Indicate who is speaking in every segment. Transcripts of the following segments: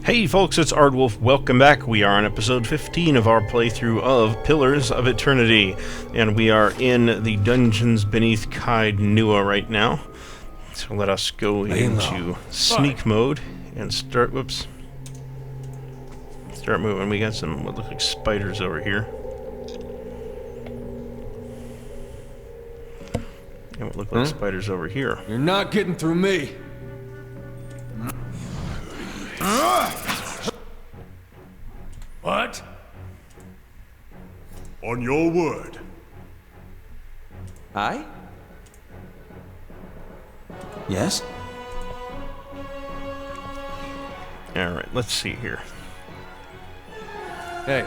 Speaker 1: Hey folks, it's Ardwulf. Welcome back. We are on episode 15 of our playthrough of Pillars of Eternity, and we are in the dungeons beneath Kaid Nua right now. So let us go into sneak mode and start. Whoops. Start moving. We got some what look like spiders over here. And what look like spiders over here.
Speaker 2: You're not getting through me. What?
Speaker 3: On your word.
Speaker 4: I? Yes?
Speaker 1: Alright, let's see here.
Speaker 2: Hey.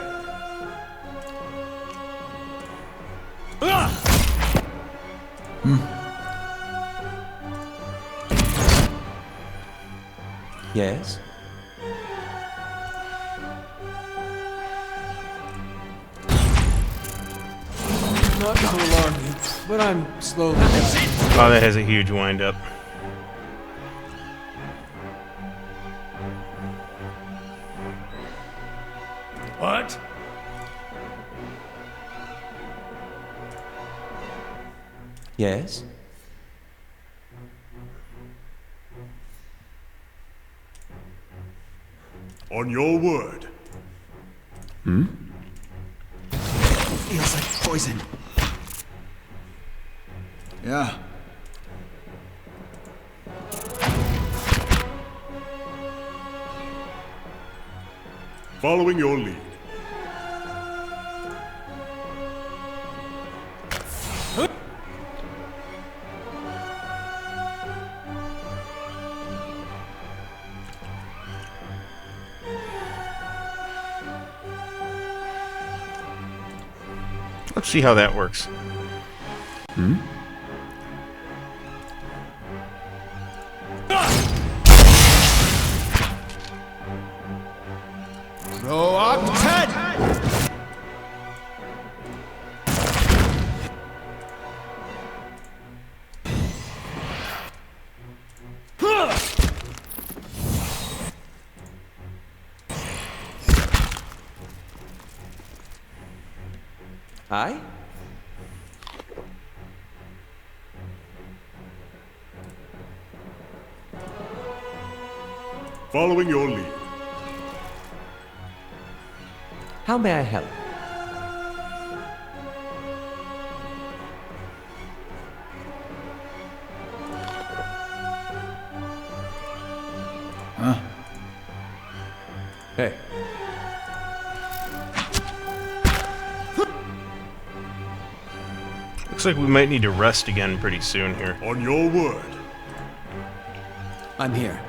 Speaker 4: Yes?
Speaker 2: Not to alarm you, but I'm slowly.
Speaker 1: Oh, that has a huge wind-up.
Speaker 2: What?
Speaker 4: Yes?
Speaker 3: On your word.
Speaker 5: Feels like poison. Yeah.
Speaker 3: Following your lead.
Speaker 1: Let's see how that works.
Speaker 2: Go up, Ted!
Speaker 4: I?
Speaker 3: Following your lead.
Speaker 4: How may I help?
Speaker 2: Hey.
Speaker 1: Looks like we might need to rest again pretty soon here.
Speaker 3: On your word.
Speaker 5: I'm here.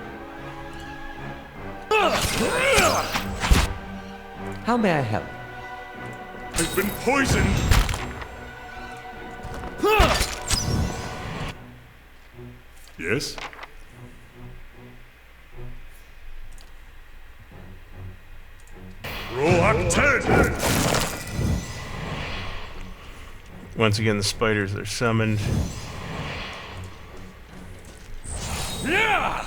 Speaker 4: How may I help?
Speaker 3: Has been poisoned. Yes? Roak 10!
Speaker 1: Once again, the spiders are summoned.
Speaker 2: Yeah!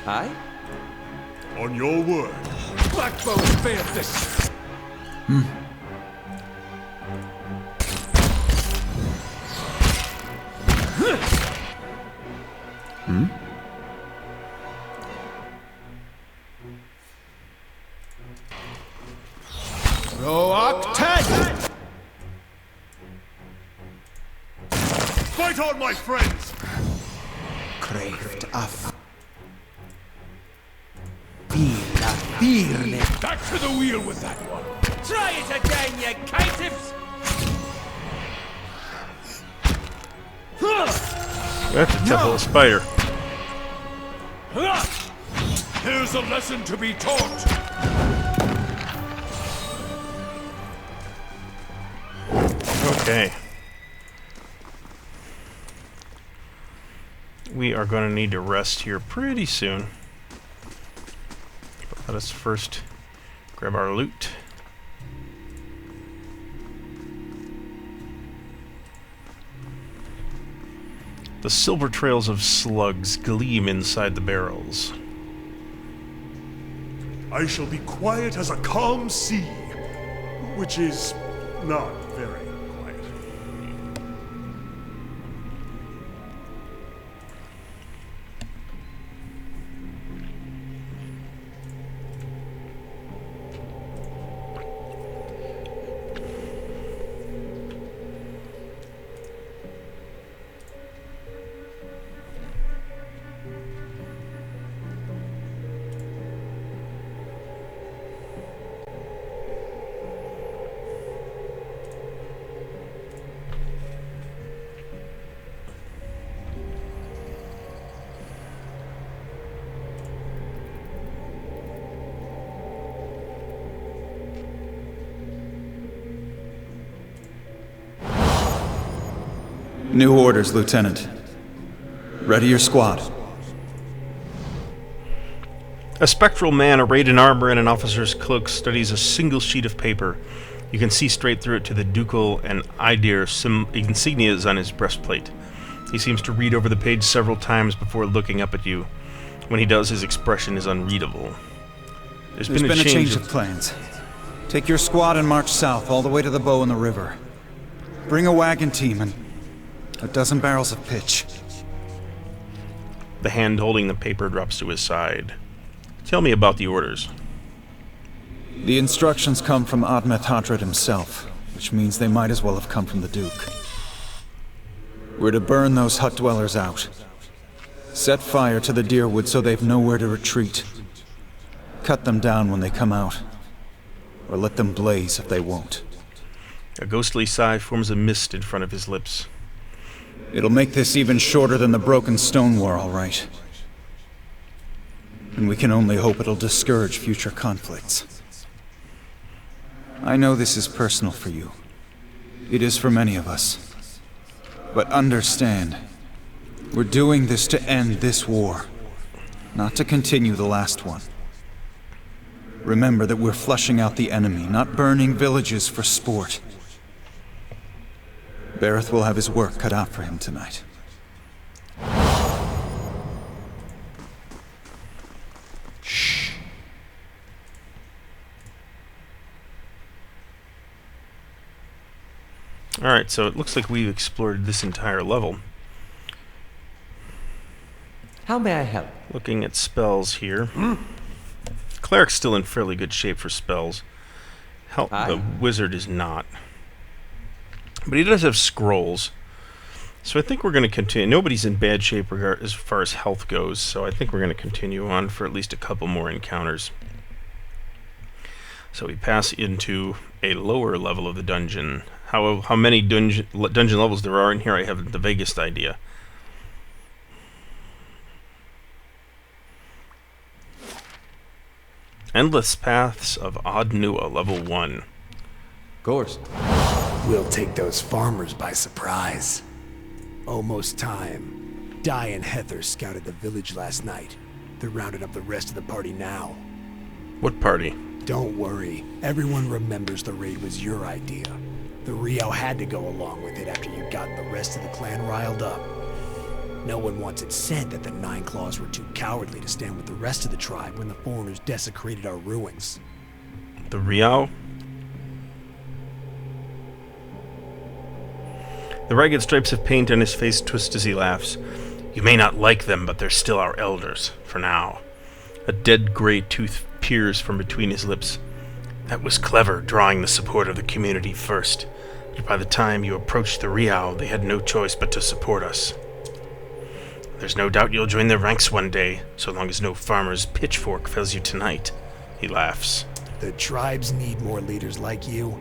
Speaker 4: I?
Speaker 3: On your word.
Speaker 2: Backbone failed this. Roak 10!
Speaker 3: Fight on, my friends!
Speaker 5: Craved of. Feel it.
Speaker 2: Back to the wheel with that one.
Speaker 6: Try it again, you caitiffs!
Speaker 1: That's a tough little spider.
Speaker 2: Here's a lesson to be taught.
Speaker 1: Okay. We are going to need to rest here pretty soon. But let us first grab our loot. The silver trails of slugs gleam inside the barrels.
Speaker 3: I shall be quiet as a calm sea, which is not very quiet.
Speaker 5: New orders, Lieutenant. Ready your squad.
Speaker 1: A spectral man arrayed in armor and an officer's cloak studies a single sheet of paper. You can see straight through it to the ducal and Idir insignias on his breastplate. He seems to read over the page several times before looking up at you. When he does, his expression is unreadable. There's been a change
Speaker 5: of plans. Take your squad and march south all the way to the bow in the river. Bring a wagon team and a dozen barrels of pitch.
Speaker 1: The hand holding the paper drops to his side. Tell me about the orders.
Speaker 5: The instructions come from Admet Hadred himself, which means they might as well have come from the Duke. We're to burn those hut dwellers out. Set fire to the deerwood so they've nowhere to retreat. Cut them down when they come out. Or let them blaze if they won't.
Speaker 1: A ghostly sigh forms a mist in front of his lips.
Speaker 5: It'll make this even shorter than the broken stone war, all right. And we can only hope it'll discourage future conflicts. I know this is personal for you. It is for many of us. But understand, we're doing this to end this war, not to continue the last one. Remember that we're flushing out the enemy, not burning villages for sport. Bareth will have his work cut out for him tonight.
Speaker 1: Shh. Alright, so it looks like we've explored this entire level.
Speaker 4: How may I help?
Speaker 1: Looking at spells here. Cleric's still in fairly good shape for spells. The wizard is not. But he does have scrolls. So I think we're going to continue. Nobody's in bad shape as far as health goes, so I think we're going to continue on for at least a couple more encounters. So we pass into a lower level of the dungeon. How many dungeon levels there are in here, I have the vaguest idea. Endless Paths of Ardwulf, level 1.
Speaker 4: Of course.
Speaker 7: We'll take those farmers by surprise. Almost time. Di and Heather scouted the village last night. They're rounding up the rest of the party now.
Speaker 1: What party?
Speaker 7: Don't worry. Everyone remembers the raid was your idea. The Rio had to go along with it after you'd gotten the rest of the clan riled up. No one wants it said that the Nine Claws were too cowardly to stand with the rest of the tribe when the foreigners desecrated our ruins.
Speaker 1: The Rio? The ragged stripes of paint on his face twist as he laughs. You may not like them, but they're still our elders, for now. A dead gray tooth peers from between his lips. That was clever, drawing the support of the community first. But by the time you approached the Rio, they had no choice but to support us. There's no doubt you'll join their ranks one day, so long as no farmer's pitchfork fells you tonight. He laughs.
Speaker 7: The tribes need more leaders like you.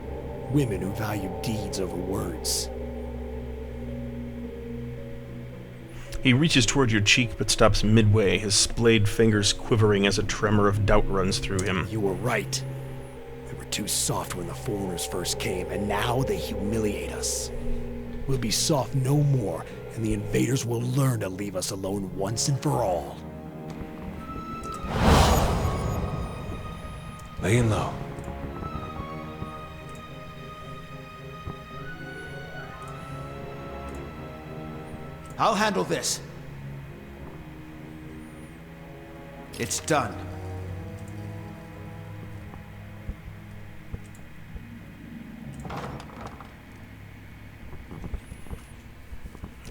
Speaker 7: Women who value deeds over words.
Speaker 1: He reaches toward your cheek but stops midway, his splayed fingers quivering as a tremor of doubt runs through him.
Speaker 7: You were right. There were too soft when the foreigners first came, and now they humiliate us. We'll be soft no more, and the invaders will learn to leave us alone once and for all.
Speaker 2: Laying low.
Speaker 8: I'll handle this. It's done.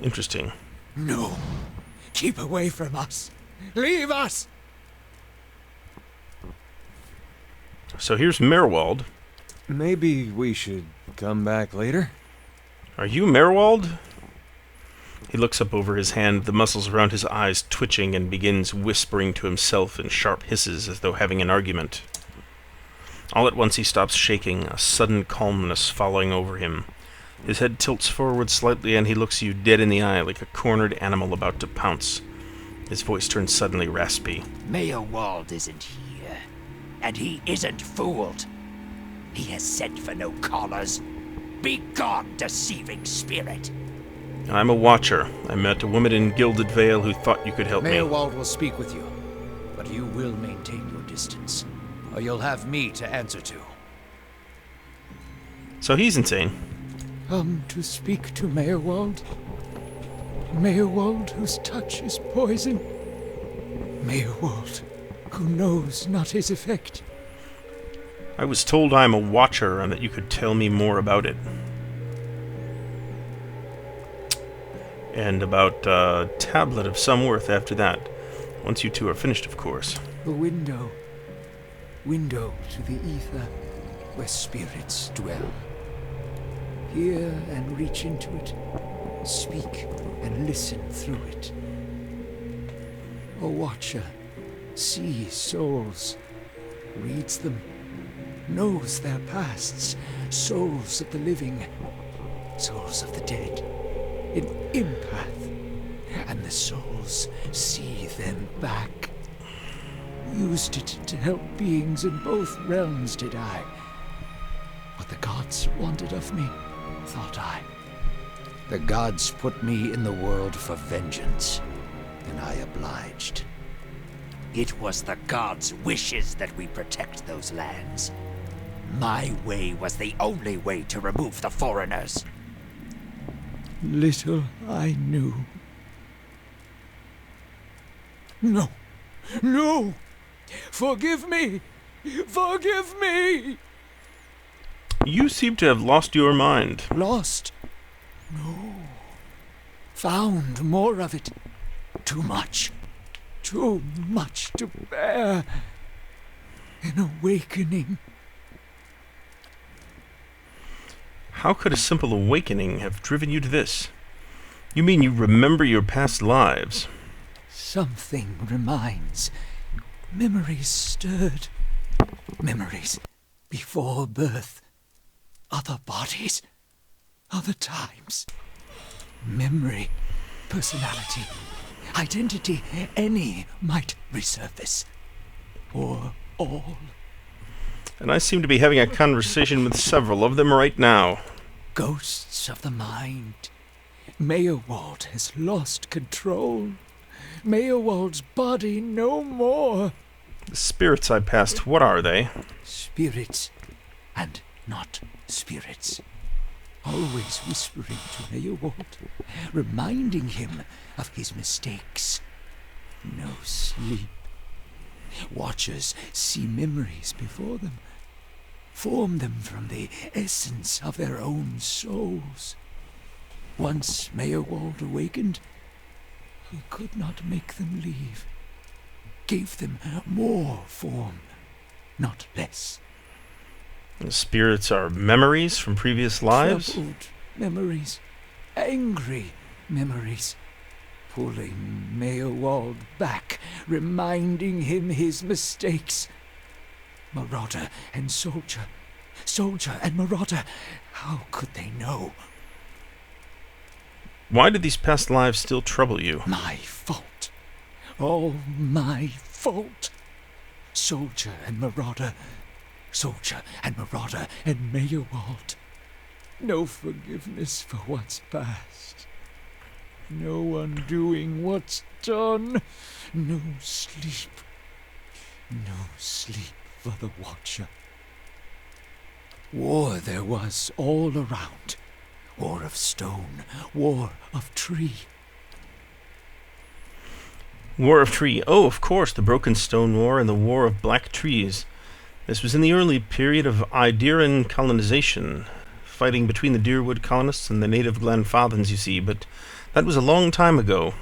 Speaker 1: Interesting.
Speaker 7: No. Keep away from us. Leave us!
Speaker 1: So here's Merwald.
Speaker 2: Maybe we should come back later?
Speaker 1: Are you Merwald? He looks up over his hand, the muscles around his eyes twitching, and begins whispering to himself in sharp hisses as though having an argument. All at once he stops shaking, a sudden calmness falling over him. His head tilts forward slightly, and he looks you dead in the eye like a cornered animal about to pounce. His voice turns suddenly raspy.
Speaker 6: Mayor Wald isn't here, and he isn't fooled. He has sent for no callers. Be gone, deceiving spirit.
Speaker 1: I'm a watcher. I met a woman in Gilded Vale who thought you could help
Speaker 8: Mayor
Speaker 1: me.
Speaker 8: Wald will speak with you, but you will maintain your distance, or you'll have me to answer to.
Speaker 1: So he's insane.
Speaker 7: Come to speak to Mayor Wald. Mayor Wald, whose touch is poison. Mayor Wald, who knows not his effect.
Speaker 1: I was told I'm a watcher and that you could tell me more about it. And about a tablet of some worth after that. Once you two are finished, of course.
Speaker 7: A window. Window to the ether, where spirits dwell. Hear and reach into it. Speak and listen through it. A watcher sees souls, reads them, knows their pasts, souls of the living, souls of the dead. An empath, and the souls see them back. Used it to help beings in both realms, did I. What the gods wanted of me, thought I.
Speaker 8: The gods put me in the world for vengeance, and I obliged.
Speaker 6: It was the gods' wishes that we protect those lands. My way was the only way to remove the foreigners.
Speaker 7: Little I knew. No. No! Forgive me! Forgive me!
Speaker 1: You seem to have lost your mind.
Speaker 7: Lost? No. Found more of it. Too much. Too much to bear. An awakening.
Speaker 1: How could a simple awakening have driven you to this? You mean you remember your past lives?
Speaker 7: Something reminds. Memories stirred. Memories before birth. Other bodies. Other times. Memory. Personality. Identity. Any might resurface. Or all.
Speaker 1: And I seem to be having a conversation with several of them right now.
Speaker 7: Ghosts of the mind. Mayor Wald has lost control. Mayor Wald's body no more.
Speaker 1: The spirits I passed, what are they?
Speaker 7: Spirits and not spirits. Always whispering to Mayor Wald, reminding him of his mistakes. No sleep. Watchers see memories before them, form them from the essence of their own souls. Once Mayor Wald awakened, he could not make them leave. Gave them more form, not less.
Speaker 1: The spirits are memories from previous lives?
Speaker 7: Troubled memories, angry memories, pulling Mayor Wald back, reminding him his mistakes. Marauder and soldier, soldier and marauder, how could they know?
Speaker 1: Why do these past lives still trouble you?
Speaker 7: My fault. All my fault. Soldier and marauder,
Speaker 8: Soldier and Marauder and Mayorwald. No forgiveness for what's past. No undoing what's done. No sleep. No sleep for the Watcher. War there was all around. War of stone, war of tree.
Speaker 1: War of Tree. Oh, of course, the Broken Stone War and the War of Black Trees. This was in the early period of Idiran colonization, fighting between the Deerwood colonists and the native Glenfathans, you see, but that was a long time ago.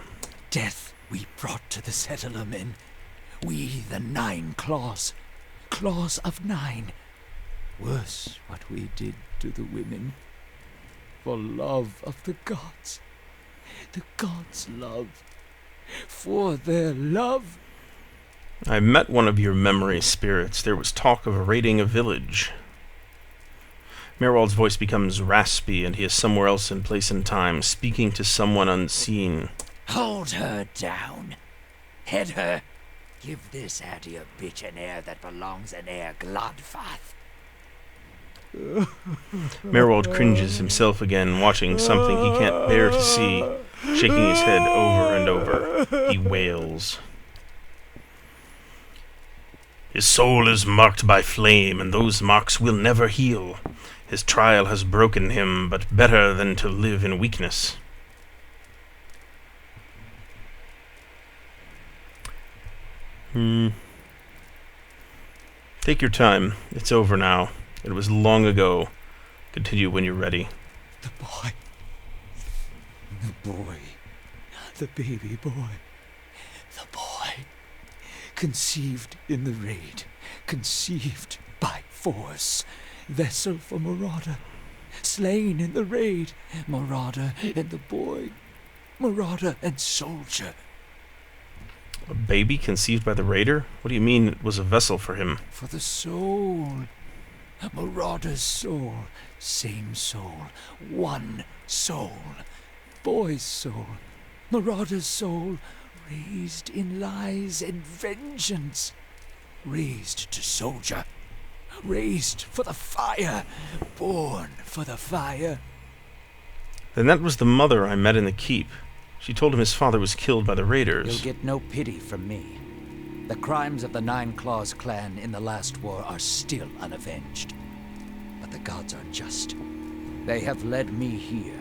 Speaker 8: Death we brought to the settler men. We, the 9 claws. Claws of 9. Worse what we did to the women. For love of the gods. The gods' love. For their love.
Speaker 1: I met one of your memory spirits. There was talk of raiding a village. Merwald's voice becomes raspy, and he is somewhere else in place and time, speaking to someone unseen.
Speaker 6: Hold her down. Head her. Give this Adir bitch an heir that belongs in Air Glodfath.
Speaker 1: Merwald cringes himself again, watching something he can't bear to see, shaking his head over and over. He wails. His soul is marked by flame, and those marks will never heal. His trial has broken him, but better than to live in weakness. Take your time. It's over now. It was long ago. Continue when you're ready.
Speaker 8: The boy. The boy. The baby boy. The boy. Conceived in the raid. Conceived by force. Vessel for Marauder. Slain in the raid. Marauder and the boy. Marauder and soldier.
Speaker 1: A baby conceived by the raider? What do you mean it was a vessel for him?
Speaker 8: For the soul. Marauder's soul. Same soul. One soul. Boy's soul. Marauder's soul. Raised in lies and vengeance. Raised to soldier. Raised for the fire. Born for the fire.
Speaker 1: Then that was the mother I met in the keep. She told him his father was killed by the raiders.
Speaker 6: You'll get no pity from me. The crimes of the 9 Claws clan in the last war are still unavenged. But the gods are just. They have led me here.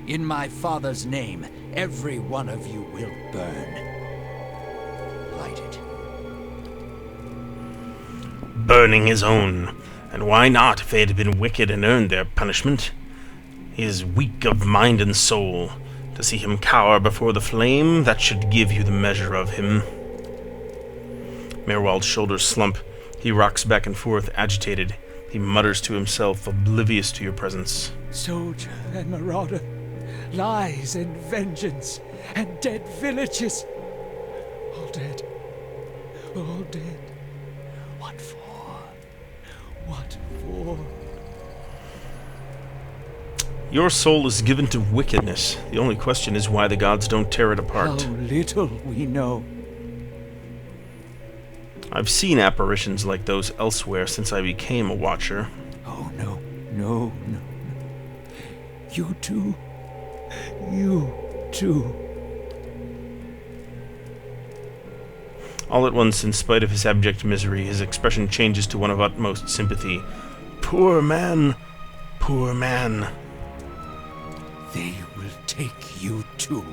Speaker 6: In my father's name, every one of you will burn. Light it.
Speaker 1: Burning his own. And why not if they had been wicked and earned their punishment? He is weak of mind and soul. To see him cower before the flame, that should give you the measure of him. Merwald's shoulders slump. He rocks back and forth, agitated. He mutters to himself, oblivious to your presence.
Speaker 8: Soldier and Marauder. Lies and vengeance. And dead villages. All dead. All dead. What for? What for?
Speaker 1: Your soul is given to wickedness. The only question is why the gods don't tear it apart.
Speaker 8: How little we know.
Speaker 1: I've seen apparitions like those elsewhere since I became a Watcher.
Speaker 8: Oh, no, no, no, no. You too. You too.
Speaker 1: All at once, in spite of his abject misery, his expression changes to one of utmost sympathy. Poor man! Poor man!
Speaker 8: They will take you too.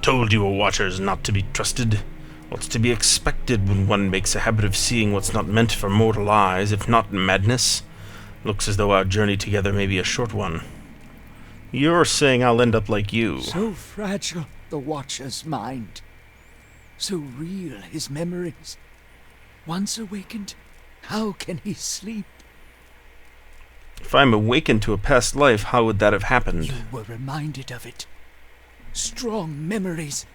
Speaker 1: Told you a Watcher's not to be trusted. What's to be expected when one makes a habit of seeing what's not meant for mortal eyes, if not madness? Looks as though our journey together may be a short one. You're saying I'll end up like you.
Speaker 8: So fragile, the Watcher's mind. So real, his memories. Once awakened, how can he sleep?
Speaker 1: If I'm awakened to a past life, how would that have happened?
Speaker 8: You were reminded of it. Strong memories,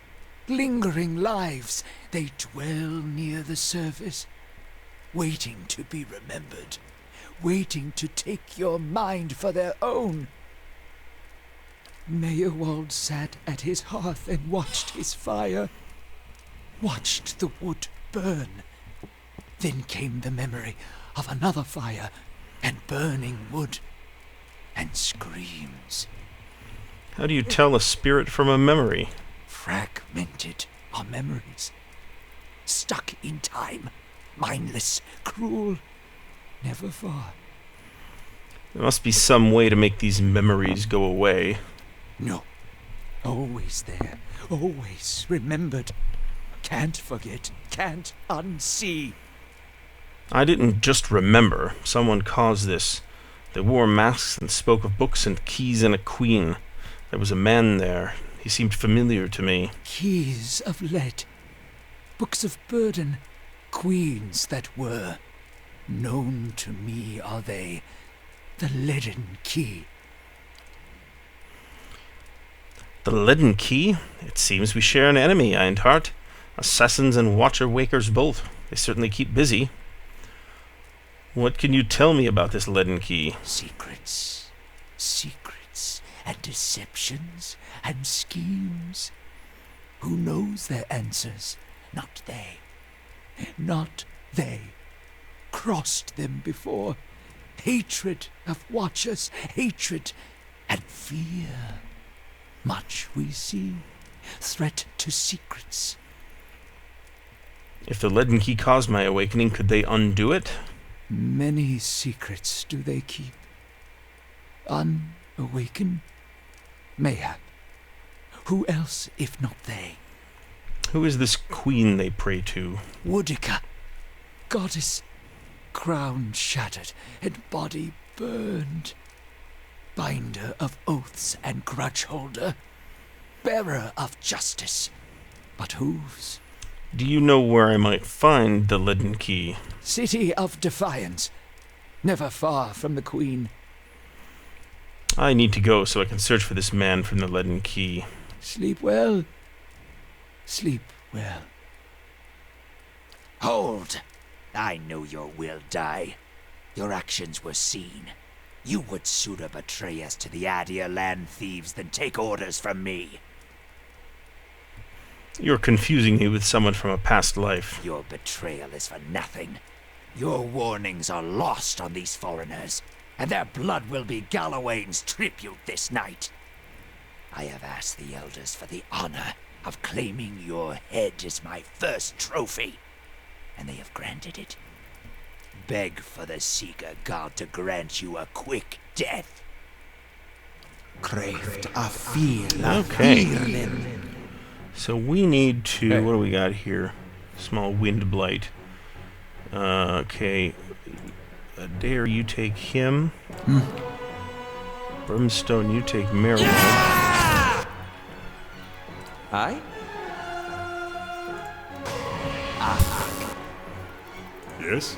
Speaker 8: lingering lives, they dwell near the surface, waiting to be remembered, waiting to take your mind for their own. Mayorwald sat at his hearth and watched his fire, watched the wood burn,
Speaker 6: Then came the memory of another fire, and burning wood, and screams.
Speaker 1: How do you tell a spirit from a memory?
Speaker 6: Fragmented are memories. Stuck in time. Mindless, cruel, never far.
Speaker 1: There must be some way to make these memories go away.
Speaker 6: No. Always there. Always remembered. Can't forget. Can't unsee.
Speaker 1: I didn't just remember. Someone caused this. They wore masks and spoke of books and keys and a queen. There was a man there. He seemed familiar to me.
Speaker 6: Keys of lead. Books of burden. Queens that were. Known to me are they. The leaden key.
Speaker 1: The leaden key? It seems we share an enemy, Einhart. Assassins and watcher-wakers both. They certainly keep busy. What can you tell me about this leaden key?
Speaker 6: Secrets. Secrets and deceptions and schemes. Who knows their answers? Not they. Not they. Crossed them before. Hatred of watchers, hatred and fear. Much we see. Threat to secrets.
Speaker 1: If the leaden key caused my awakening, could they undo it?
Speaker 6: Many secrets do they keep. Unawaken? Mayhap. Who else if not they?
Speaker 1: Who is this queen they pray to?
Speaker 6: Woodica. Goddess. Crown shattered and body burned. Binder of oaths and grudge holder. Bearer of justice. But whose?
Speaker 1: Do you know where I might find the leaden key?
Speaker 6: City of Defiance. Never far from the Queen.
Speaker 1: I need to go so I can search for this man from the leaden key.
Speaker 6: Sleep well. Sleep well. Hold! I know your will die. Your actions were seen. You would sooner betray us to the Adir land thieves than take orders from me.
Speaker 1: You're confusing me with someone from a past life.
Speaker 6: Your betrayal is for nothing. Your warnings are lost on these foreigners, and their blood will be Gallowayne's tribute this night. I have asked the elders for the honor of claiming your head as my first trophy, and they have granted it. Beg for the Seeker God to grant you a quick death.
Speaker 8: Craved a feel of
Speaker 1: Okay.
Speaker 8: feeling.
Speaker 1: So we need to... What do we got here? Small wind blight. Okay. Dare, you take him. Brimstone, you take Merrill.
Speaker 4: I?
Speaker 3: Yes?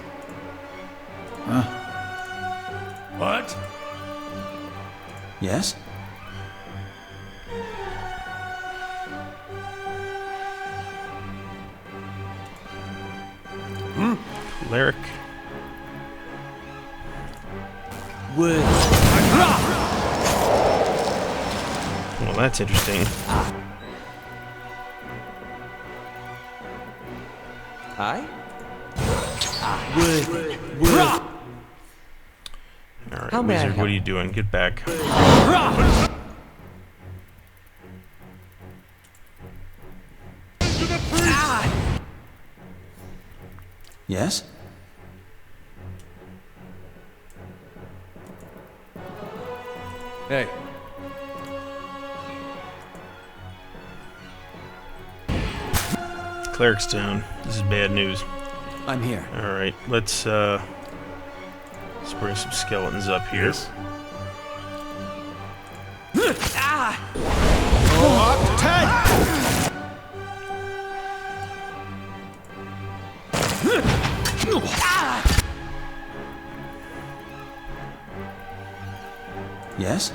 Speaker 7: What?
Speaker 5: Yes?
Speaker 1: Cleric.
Speaker 8: Wood.
Speaker 1: Well, that's interesting.
Speaker 4: I?
Speaker 8: Wood. Wood.
Speaker 1: Alright,
Speaker 4: How may I
Speaker 1: wizard,
Speaker 4: help?
Speaker 1: what are you doing? Get back.
Speaker 5: Yes?
Speaker 4: Hey.
Speaker 1: Cleric's down. This is bad news.
Speaker 5: I'm here.
Speaker 1: Alright, let's bring some skeletons up here.
Speaker 3: Yes?
Speaker 5: Yes?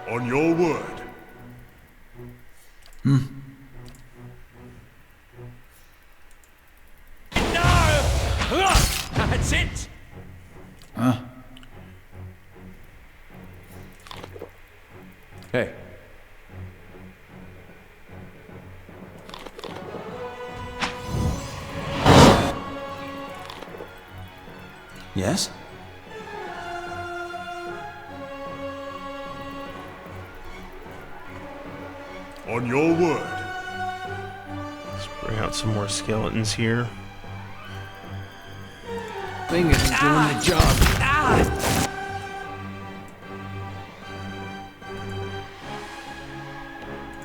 Speaker 3: On your word.
Speaker 6: That's it!
Speaker 5: Yes?
Speaker 3: On your word.
Speaker 1: Let's bring out some more skeletons here.
Speaker 2: Thing isn't doing the job.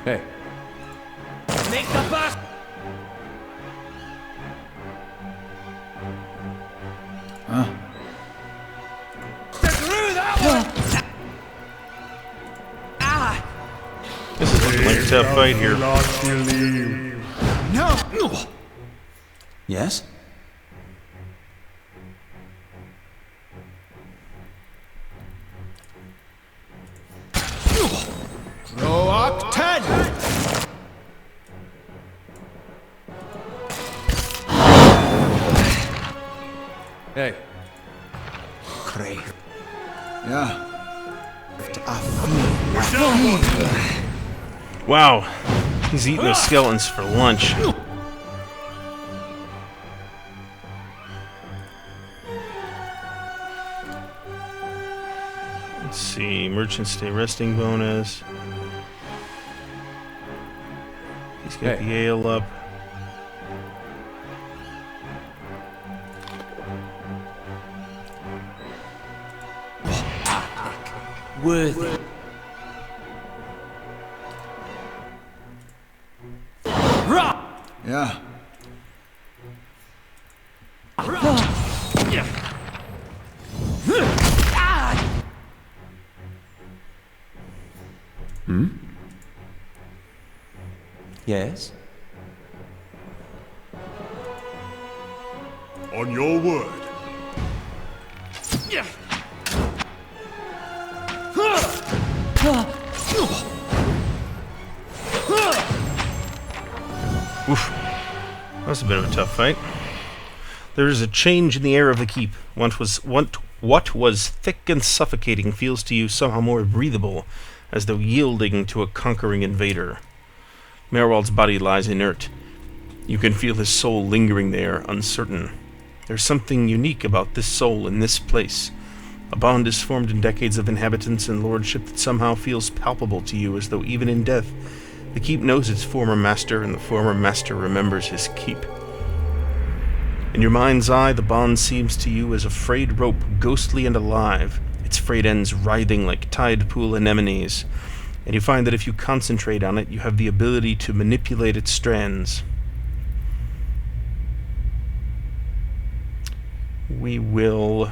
Speaker 4: Hey.
Speaker 2: Make the bus.
Speaker 1: This is looking like a tough fight here.
Speaker 5: No! Yes?
Speaker 7: Roak 10!
Speaker 4: Hey.
Speaker 7: Cray.
Speaker 5: Yeah.
Speaker 1: Wow, he's eating those skeletons for lunch. Let's see, merchant stay resting bonus. He's got
Speaker 4: Hey.
Speaker 1: the ale up.
Speaker 2: Worthy.
Speaker 5: Yeah.
Speaker 4: Yes?
Speaker 3: On your word.
Speaker 1: Oof. That was a bit of a tough fight. There is a change in the air of the keep. What was thick and suffocating feels to you somehow more breathable, as though yielding to a conquering invader. Merwald's body lies inert. You can feel his soul lingering there, uncertain. There's something unique about this soul in this place. A bond is formed in decades of inhabitants and lordship that somehow feels palpable to you, as though even in death, the keep knows its former master, and the former master remembers his keep. In your mind's eye, the bond seems to you as a frayed rope, ghostly and alive, its frayed ends writhing like tide pool anemones, and you find that if you concentrate on it, you have the ability to manipulate its strands. We will...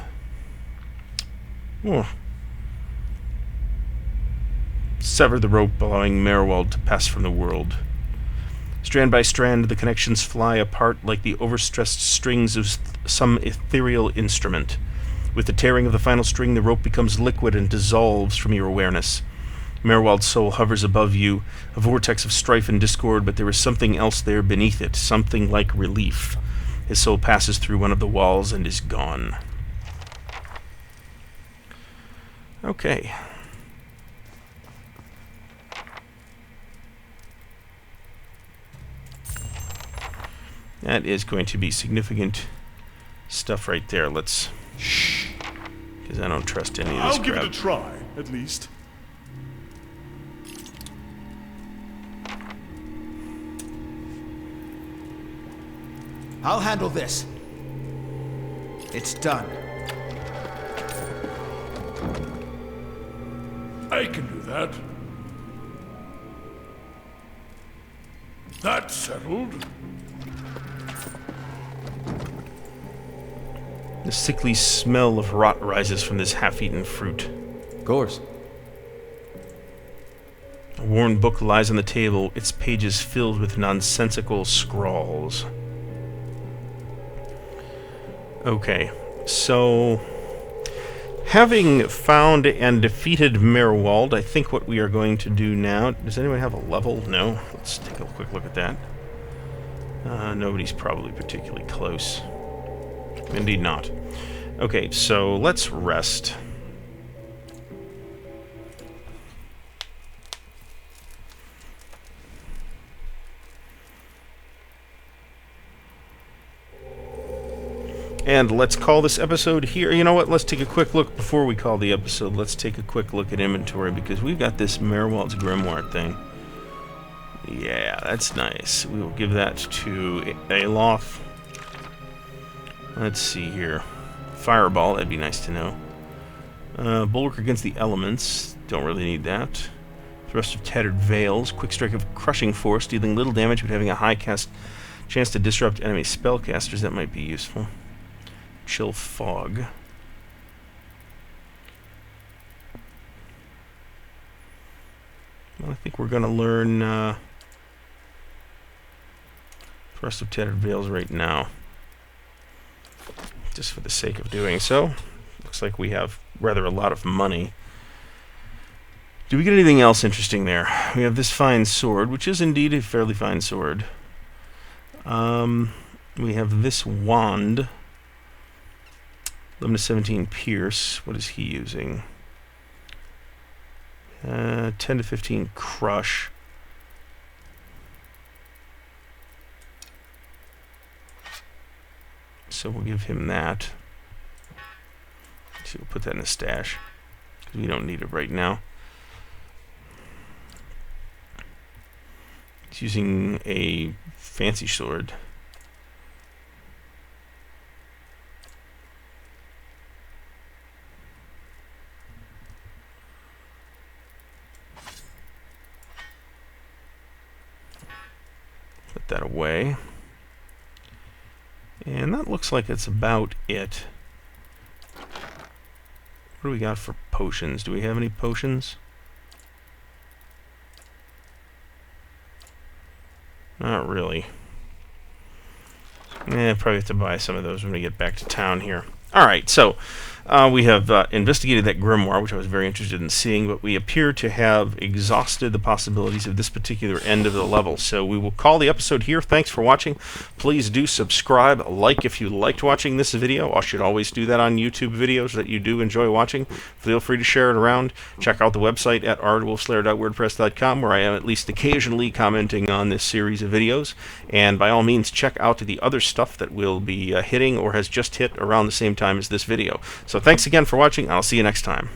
Speaker 1: sever the rope, allowing Merwald to pass from the world. Strand by strand, the connections fly apart like the overstressed strings of some ethereal instrument. With the tearing of the final string, the rope becomes liquid and dissolves from your awareness. Merwald's soul hovers above you, a vortex of strife and discord, but there is something else there beneath it, something like relief. His soul passes through one of the walls and is gone. Okay. That is going to be significant stuff right there. Let's... Shh. Because I don't trust any of this
Speaker 3: I'll give it
Speaker 1: crap.
Speaker 3: a try, at least.
Speaker 7: I'll handle this. It's done.
Speaker 3: I can do that. That's settled.
Speaker 1: The sickly smell of rot rises from this half-eaten fruit.
Speaker 4: Of course.
Speaker 1: A worn book lies on the table, its pages filled with nonsensical scrawls. Okay, so... having found and defeated Merwald, I think what we are going to do now... Does anyone have a level? No? Let's take a quick look at that. Nobody's probably particularly close. Indeed not. Okay, so let's rest. And let's call this episode here. You know what? Let's take a quick look before we call the episode. Let's take a quick look at inventory because we've got this Merwald's Grimoire thing. Yeah, that's nice. We will give that to Alof. Let's see here. Fireball, that'd be nice to know. Bulwark against the elements. Don't really need that. Thrust of Tattered Veils. Quick Strike of Crushing Force, dealing little damage but having a high cast chance to disrupt enemy spellcasters. That might be useful. Chill Fog. Well, I think we're going to learn Thrust of Tattered Veils right now. Just for the sake of doing so. Looks like we have rather a lot of money. Do we get anything else interesting there? We have this fine sword, which is indeed a fairly fine sword. We have this wand. 11 to 17 pierce. What is he using? 10 to 15 crush. So we'll give him that. So we'll put that in the stash, because we don't need it right now. He's using a fancy sword. Put that away. And that looks like it's about it. What do we got for potions? Do we have any potions? Not really. Probably have to buy some of those when we get back to town here. Alright, so we have investigated that grimoire, which I was very interested in seeing, but we appear to have exhausted the possibilities of this particular end of the level. So we will call the episode here. Thanks for watching. Please do subscribe, like if you liked watching this video. I should always do that on YouTube videos that you do enjoy watching. Feel free to share it around. Check out the website at ardwulfslair.wordpress.com, where I am at least occasionally commenting on this series of videos. And by all means, check out the other stuff that will be hitting or has just hit around the same time as this video. So thanks again for watching. I'll see you next time.